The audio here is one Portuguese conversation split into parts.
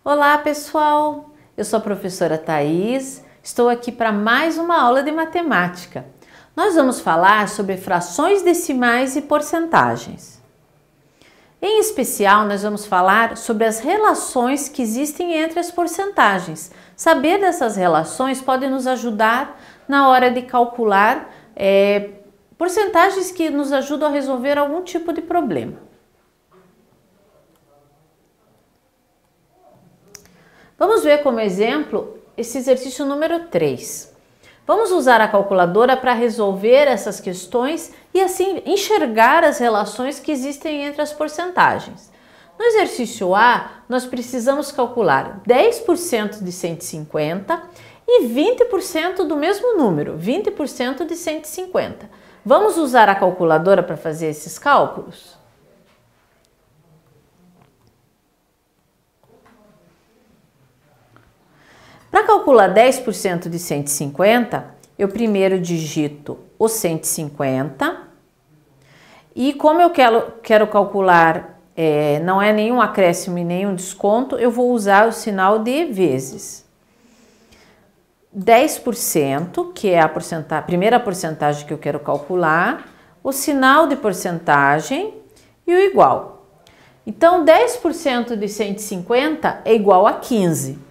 Olá pessoal, eu sou a professora Thaís, estou aqui para mais uma aula de matemática. Nós vamos falar sobre frações decimais e porcentagens. Em especial, nós vamos falar sobre as relações que existem entre as porcentagens. Saber dessas relações pode nos ajudar na hora de calcular porcentagens que nos ajudam a resolver algum tipo de problema. Vamos ver como exemplo esse exercício número 3. Vamos usar a calculadora para resolver essas questões e assim enxergar as relações que existem entre as porcentagens. No exercício A, nós precisamos calcular 10% de 150 e 20% do mesmo número, 20% de 150. Vamos usar a calculadora para fazer esses cálculos? Para calcular 10% de 150, eu primeiro digito o 150 e como eu quero calcular, não é nenhum acréscimo e nenhum desconto, eu vou usar o sinal de vezes. 10%, que é a primeira porcentagem que eu quero calcular, o sinal de porcentagem e o igual. Então, 10% de 150 é igual a 15.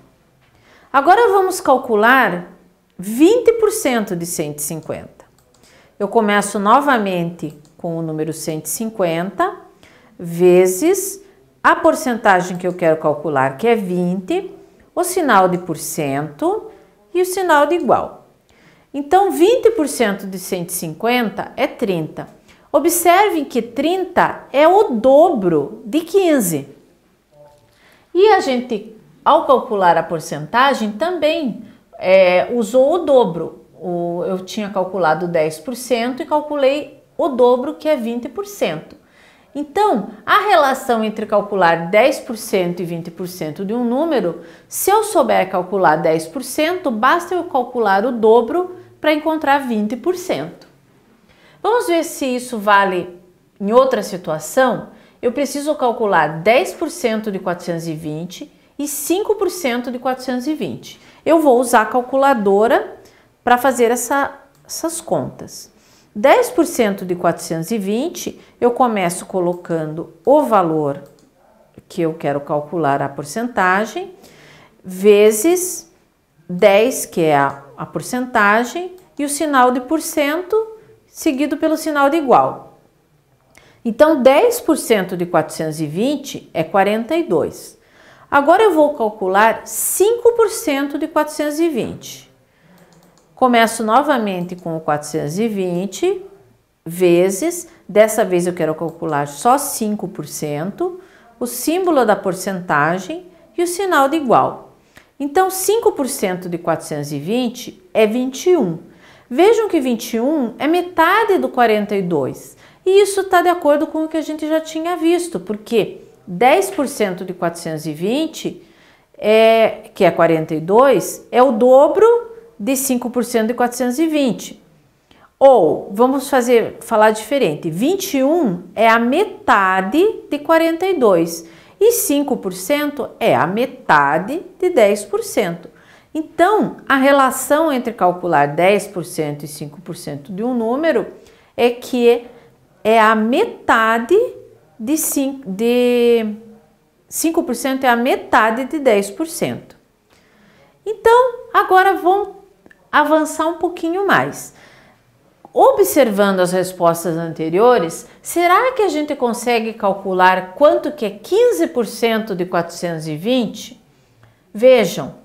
Agora vamos calcular 20% de 150. Eu começo novamente com o número 150 vezes a porcentagem que eu quero calcular, que é 20, o sinal de porcento e o sinal de igual. Então, 20% de 150 é 30. Observem que 30 é o dobro de 15. E a gente, ao calcular a porcentagem, também usou o dobro. Eu tinha calculado 10% e calculei o dobro, que é 20%. Então, a relação entre calcular 10% e 20% de um número, se eu souber calcular 10%, basta eu calcular o dobro para encontrar 20%. Vamos ver se isso vale em outra situação. Eu preciso calcular 10% de 420 e 5% de 420. Eu vou usar a calculadora para fazer essas contas. 10% de 420, eu começo colocando o valor que eu quero calcular, a porcentagem, vezes 10, que é a porcentagem, e o sinal de porcento, seguido pelo sinal de igual. Então, 10% de 420 é 42. Agora eu vou calcular 5% de 420. Começo novamente com o 420 vezes, dessa vez eu quero calcular só 5%, o símbolo da porcentagem e o sinal de igual. Então, 5% de 420 é 21. Vejam que 21 é metade do 42. E isso está de acordo com o que a gente já tinha visto, porque 10% de 420, que é 42, é o dobro de 5% de 420. Ou, vamos falar diferente, 21 é a metade de 42 e 5% é a metade de 10%. Então, a relação entre calcular 10% e 5% de um número é que é a metade de 5% é a metade de 10%. Então, agora vamos avançar um pouquinho mais. Observando as respostas anteriores, será que a gente consegue calcular quanto que é 15% de 420? Vejam,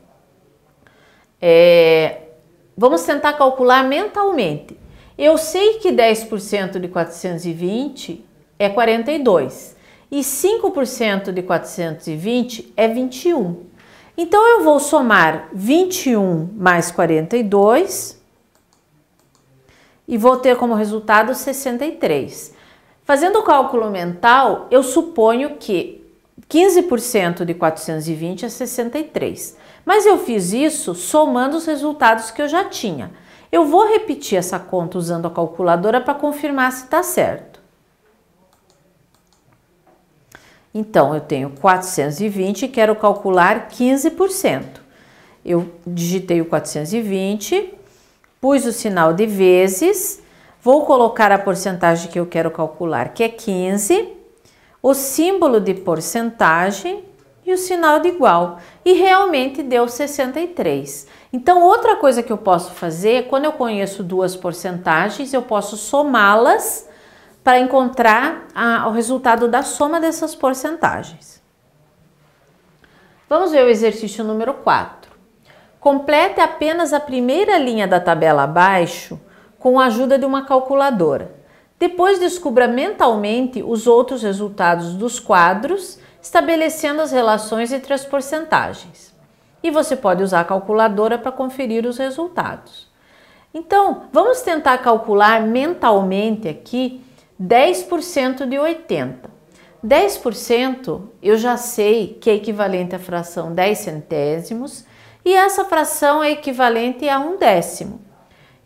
vamos tentar calcular mentalmente. Eu sei que 10% de 420 é 42 e 5% de 420 é 21. Então, eu vou somar 21 mais 42 e vou ter como resultado 63. Fazendo o cálculo mental, eu suponho que 15% de 420 é 63. Mas eu fiz isso somando os resultados que eu já tinha. Eu vou repetir essa conta usando a calculadora para confirmar se está certo. Então, eu tenho 420 e quero calcular 15%. Eu digitei o 420, pus o sinal de vezes, vou colocar a porcentagem que eu quero calcular, que é 15, o símbolo de porcentagem e o sinal de igual. E realmente deu 63. Então, outra coisa que eu posso fazer, quando eu conheço duas porcentagens, eu posso somá-las para encontrar o resultado da soma dessas porcentagens. Vamos ver o exercício número 4. Complete apenas a primeira linha da tabela abaixo com a ajuda de uma calculadora. Depois descubra mentalmente os outros resultados dos quadros, estabelecendo as relações entre as porcentagens. E você pode usar a calculadora para conferir os resultados. Então, vamos tentar calcular mentalmente aqui 10% de 80. 10% eu já sei que é equivalente à fração 10 centésimos e essa fração é equivalente a 1/10.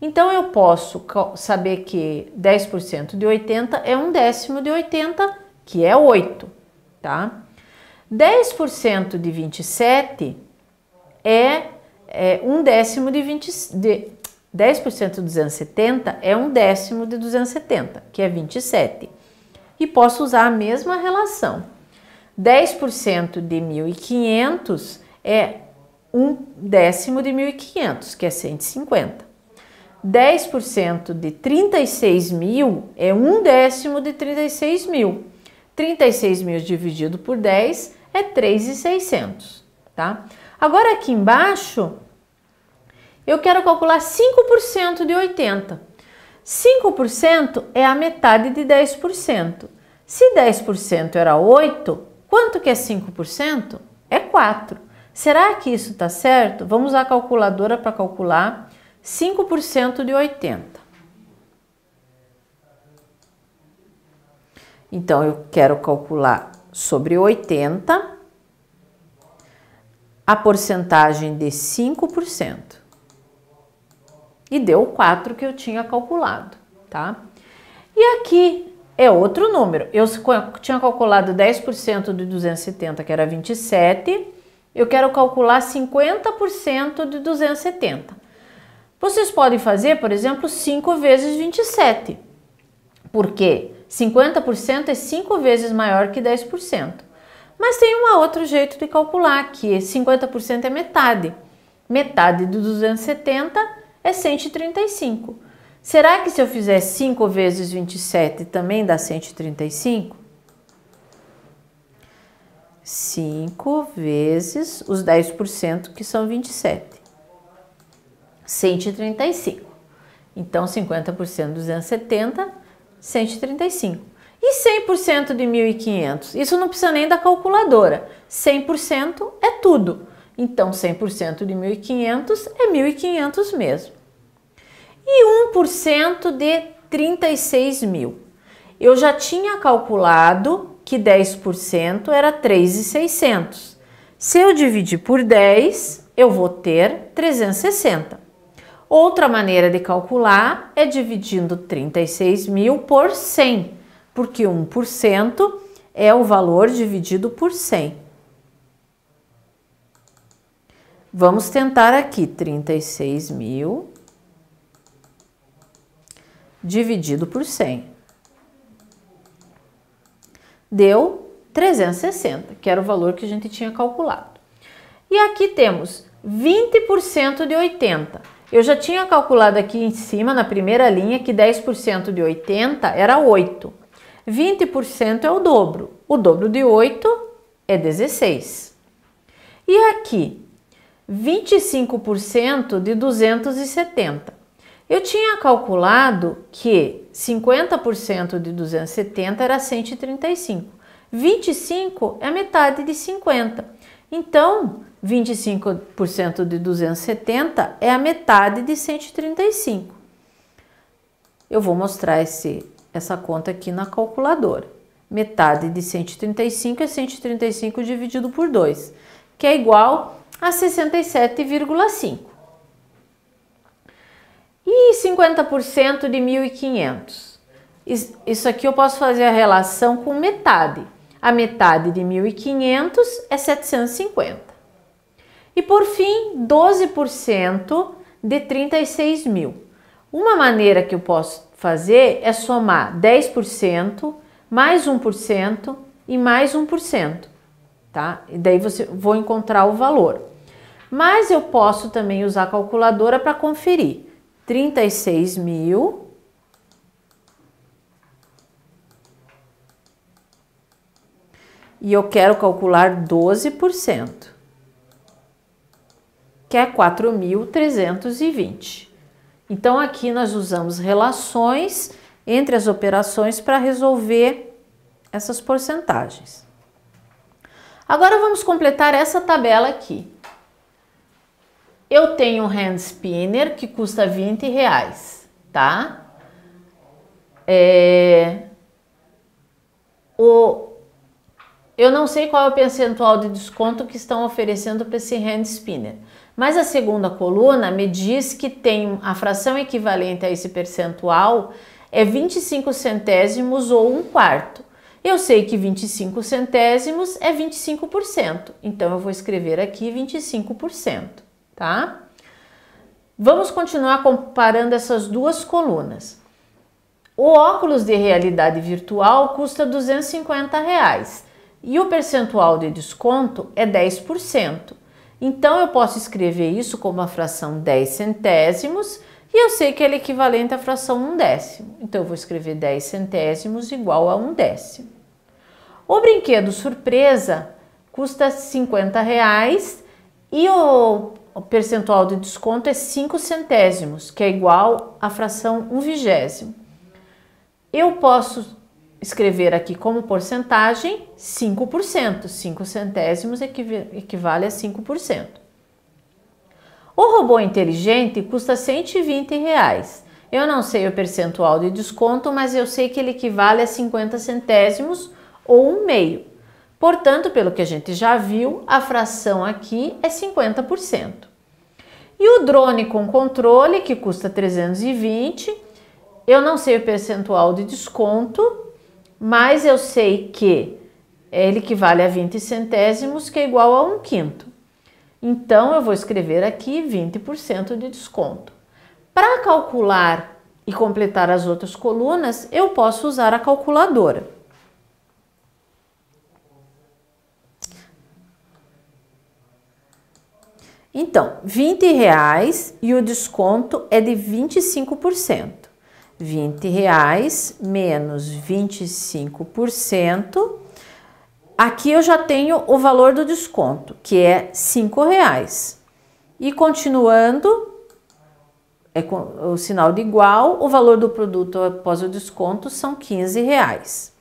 Então, eu posso saber que 10% de 80 é 1/10 de 80, que é 8, tá? 10% de 27 é 1/10 de 20... 10% de 270 é 1/10 de 270, que é 27. E posso usar a mesma relação. 10% de 1.500 é 1/10 de 1.500, que é 150. 10% de 36.000 é 1/10 de 36.000. 36.000 dividido por 10 é 3.600, tá? Agora aqui embaixo, eu quero calcular 5% de 80. 5% é a metade de 10%. Se 10% era 8, quanto que é 5%? É 4. Será que isso está certo? Vamos usar a calculadora para calcular 5% de 80. Então, eu quero calcular sobre 80 a porcentagem de 5%. E deu 4 que eu tinha calculado, tá? E aqui é outro número. Eu tinha calculado 10% de 270, que era 27. Eu quero calcular 50% de 270. Vocês podem fazer, por exemplo, 5 vezes 27. Por quê? 50% é 5 vezes maior que 10%. Mas tem um outro jeito de calcular, que 50% é metade. Metade de 270 é 135. Será que se eu fizer 5 vezes 27 também dá 135? 5 vezes os 10%, que são 27. 135. Então, 50% de 270, 135. E 100% de 1.500? Isso não precisa nem da calculadora. 100% é tudo. Então, 100% de 1.500 é 1.500 mesmo. E 1% de 36.000. Eu já tinha calculado que 10% era 3.600. Se eu dividir por 10, eu vou ter 360. Outra maneira de calcular é dividindo 36.000 por 100, porque 1% é o valor dividido por 100. Vamos tentar aqui, 36.000 dividido por 100. Deu 360, que era o valor que a gente tinha calculado. E aqui temos 20% de 80. Eu já tinha calculado aqui em cima, na primeira linha, que 10% de 80 era 8. 20% é o dobro. O dobro de 8 é 16. E aqui, 25% de 270. Eu tinha calculado que 50% de 270 era 135. 25 é metade de 50. Então, 25% de 270 é a metade de 135. Eu vou mostrar essa conta aqui na calculadora. Metade de 135 é 135 dividido por 2, que é igual a 67,5. E 50% de 1.500? Isso aqui eu posso fazer a relação com metade. a metade de 1.500 é 750. E por fim, 12% de 36 mil. Uma maneira que eu posso fazer é somar 10%, mais 1% e mais 1%, tá? E daí vou encontrar o valor. Mas eu posso também usar a calculadora para conferir. 36 mil e eu quero calcular 12%, que é 4.320. Então, aqui nós usamos relações entre as operações para resolver essas porcentagens. Agora, vamos completar essa tabela aqui. Eu tenho um hand spinner que custa R$20, tá? Eu não sei qual é o percentual de desconto que estão oferecendo para esse hand spinner, mas a segunda coluna me diz que tem a fração equivalente a esse percentual é 25 centésimos ou 1/4. Eu sei que 25 centésimos é 25%, então eu vou escrever aqui 25%, tá? Vamos continuar comparando essas duas colunas. O óculos de realidade virtual custa R$250 e o percentual de desconto é 10%. Então, eu posso escrever isso como a fração 10 centésimos e eu sei que ele é equivalente à fração 1/10. Então, eu vou escrever 10 centésimos igual a 1/10. O brinquedo surpresa custa R$50 e o percentual de desconto é 5 centésimos, que é igual à fração 1/20. Eu posso escrever aqui como porcentagem 5%. 5 centésimos equivale a 5%. O robô inteligente custa R$120. Eu não sei o percentual de desconto, mas eu sei que ele equivale a 50 centésimos ou 1/2. Portanto, pelo que a gente já viu, a fração aqui é 50%. E o drone com controle, que custa R$320, eu não sei o percentual de desconto, mas eu sei que ele equivale a 20 centésimos, que é igual a 1/5. Então, eu vou escrever aqui 20% de desconto. Para calcular e completar as outras colunas, eu posso usar a calculadora. Então, R$20 e o desconto é de 25%. R$20 menos 25%. Aqui eu já tenho o valor do desconto, que é R$5. E continuando, com o sinal de igual, o valor do produto após o desconto são R$15.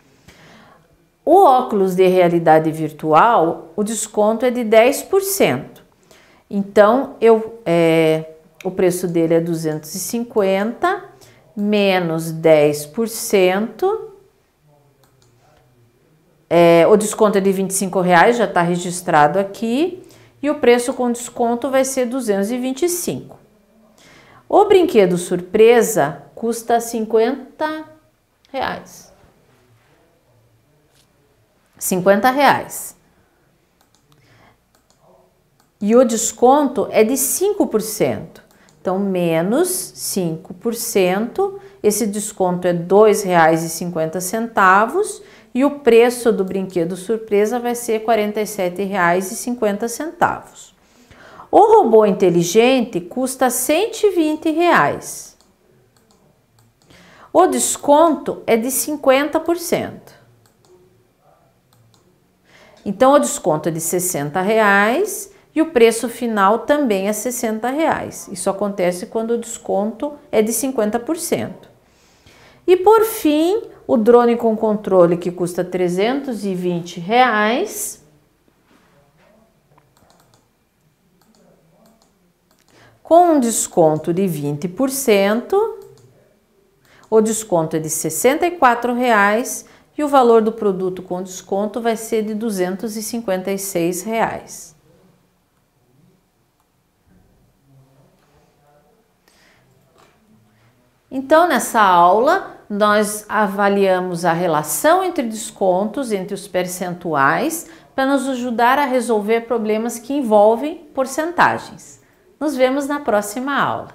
O óculos de realidade virtual, o desconto é de 10%. Então, o preço dele é 250 menos 10%. O desconto é de R$25, já está registrado aqui. E o preço com desconto vai ser 225. O brinquedo surpresa custa R$50. R$50. E o desconto é de 5%. Então, menos 5%. Esse desconto é R$2,50 e o preço do brinquedo surpresa vai ser R$47,50. O robô inteligente custa R$120. O desconto é de 50%. Então, o desconto é de R$60 e o preço final também é R$60. Isso acontece quando o desconto é de 50%. E por fim, o drone com controle que custa R$320. Com um desconto de 20%, o desconto é de R$64 e o valor do produto com desconto vai ser de R$256. Então, nessa aula, nós avaliamos a relação entre descontos, entre os percentuais, para nos ajudar a resolver problemas que envolvem porcentagens. Nos vemos na próxima aula.